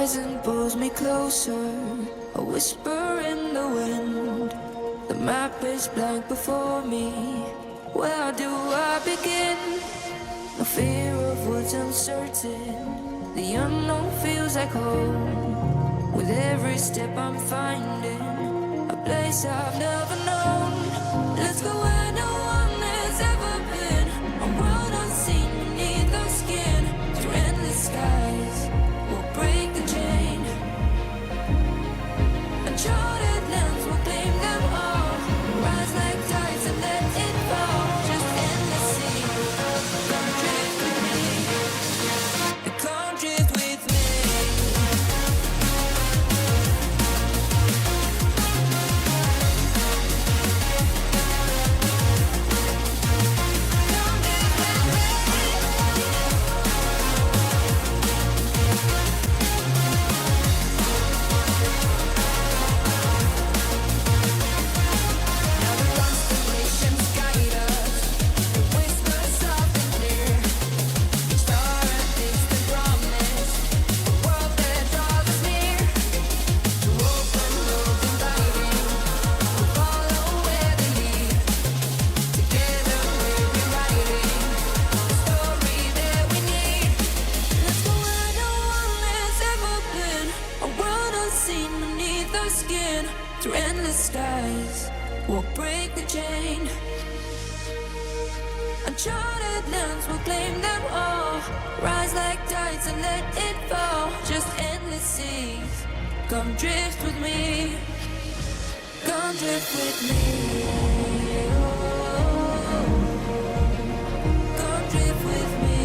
horizon pulls me closer, a whisper in the wind. The map is blank before me. Where do I begin? No fear of what's uncertain. The unknown feels like home. With every step I'm finding a place I've never known. Let's go where no one has ever been. A world unseen beneath our skin. Through endless skies, we'll break the chain. Uncharted lands will claim them all. Rise like tides and let it fall. Just endless sea. Come drift with me. Come drift with me. Through endless skies, we'll break the chain. Uncharted lands will claim them all. Rise like tides and let it fall. Just endless seas. Come drift with me. Come drift with me. Oh, come drift with me.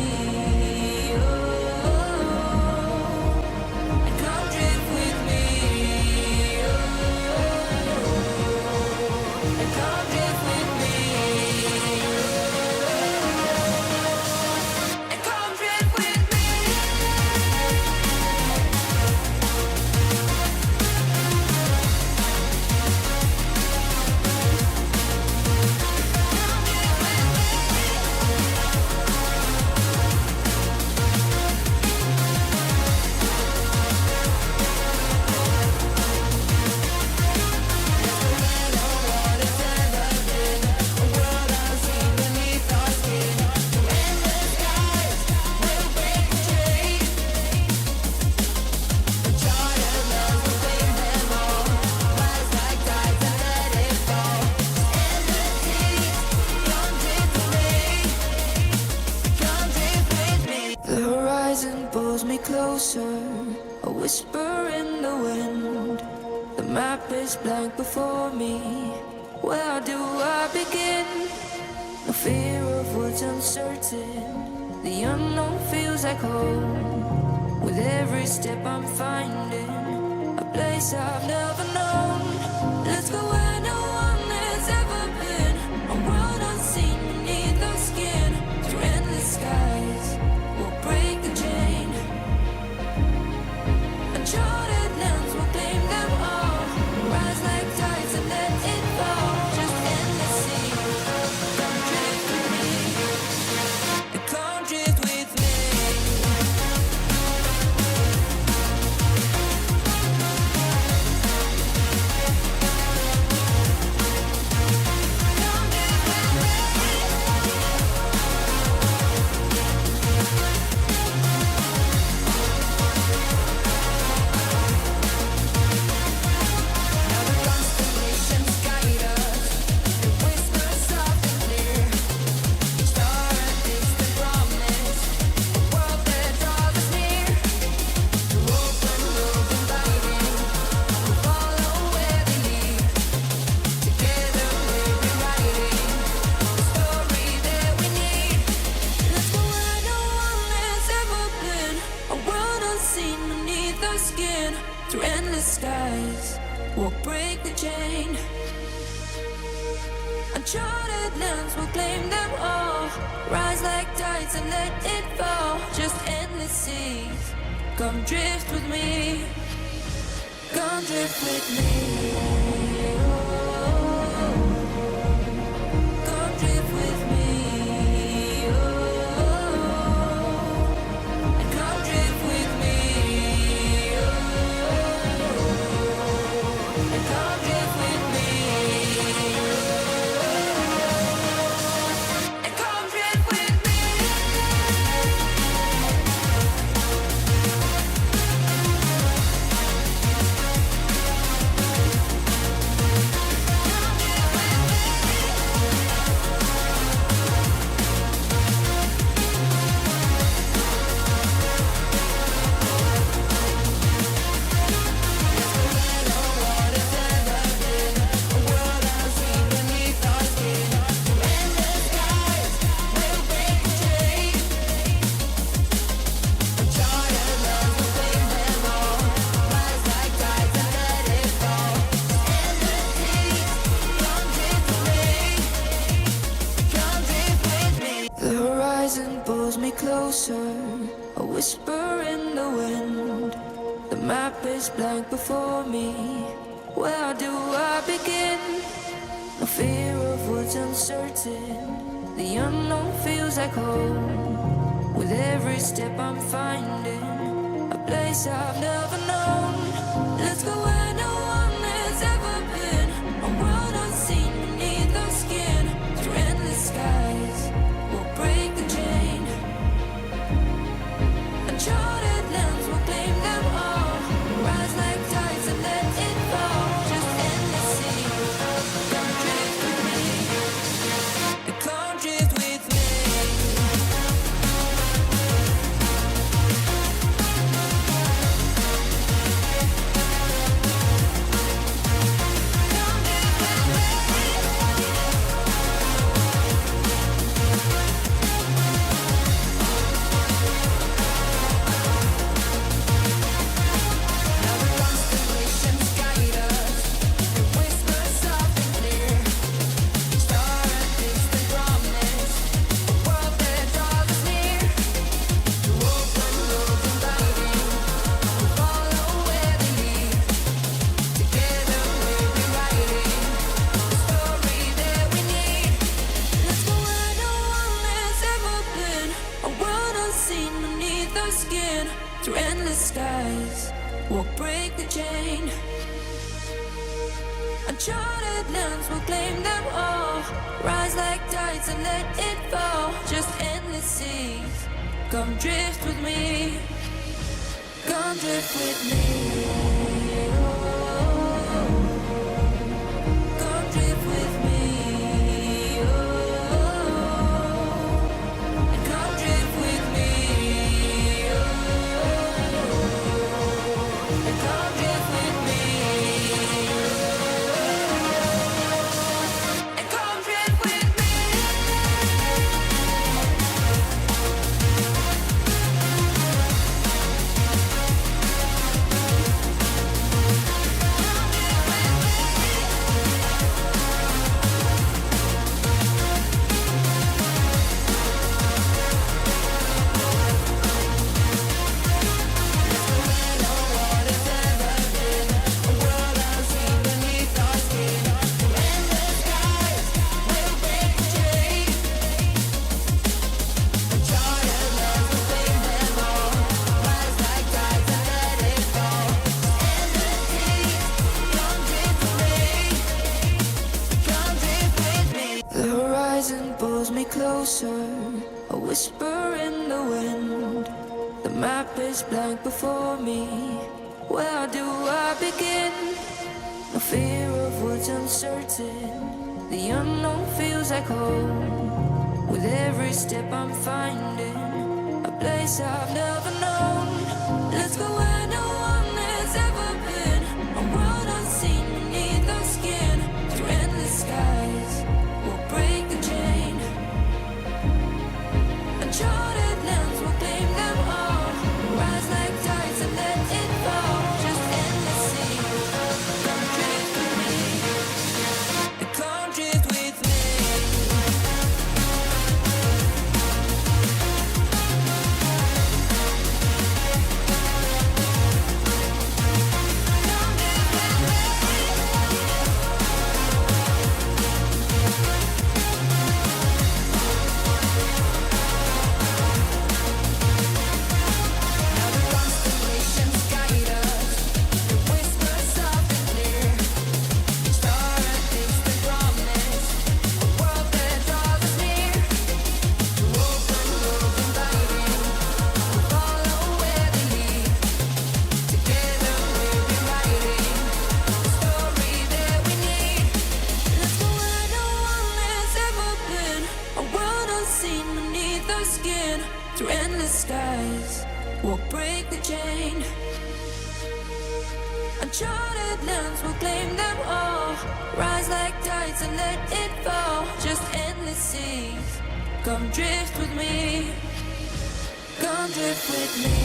Oh, and come drift with me. Come drift with me. And come drift with me. The horizon pulls me closer, a whisper in the wind. The map is blank before me. Where do I begin? No fear of what's uncertain. The unknown feels like home. With every step I'm finding a place I've never known. Let's go where no one has ever been. A world unseen beneath our skin. Through endless skies, we'll break the chain. Uncharted lands will claim them all. Rise like tides and let it fall. Just endless sea. Come drift with me. Come drift with me. Through endless skies, we'll break the chain. Uncharted lands will claim them all. Rise like tides and let it fall. Just endless seas. Come drift with me. Come drift with me. Oh, come drift with me. Oh, and come drift with me. Oh, map is blank before me. Where do I begin? No fear of what's uncertain. The unknown feels like home. With every step I'm finding a place I've never known. Let's go where no one has ever been. A world unseen beneath our skin. Through endless skies, we'll break the chain. Uncharted lands will claim them all. Rise like tides and let it fall. Just endless sea. Come drift with me. Come drift with me. Through endless skies, we'll break the chain. Uncharted lands will claim them all. Rise like tides and let it fall. Just endless seas. Come drift with me. Come drift with me. Come drift with me. And come drift with me. Come drift with me. And come drift with me. The horizon pulls me closer, a whisper in the wind. The map is blank before me. Where do I begin? No fear of what's uncertain. The unknown feels like home. With every step I'm finding a place I've never known. Let's go where no one has ever been. A world unseen beneath our skin. Through endless skies, we'll break the chain. Uncharted lands will claim them all. Rise like tides and let it fall. Just endless sea. Come drift with me. Come drift with me. Through endless skies, we'll break the chain. Uncharted lands will claim them all. Rise like tides and let it fall. Just endless seas. Come drift with me. Come drift with me.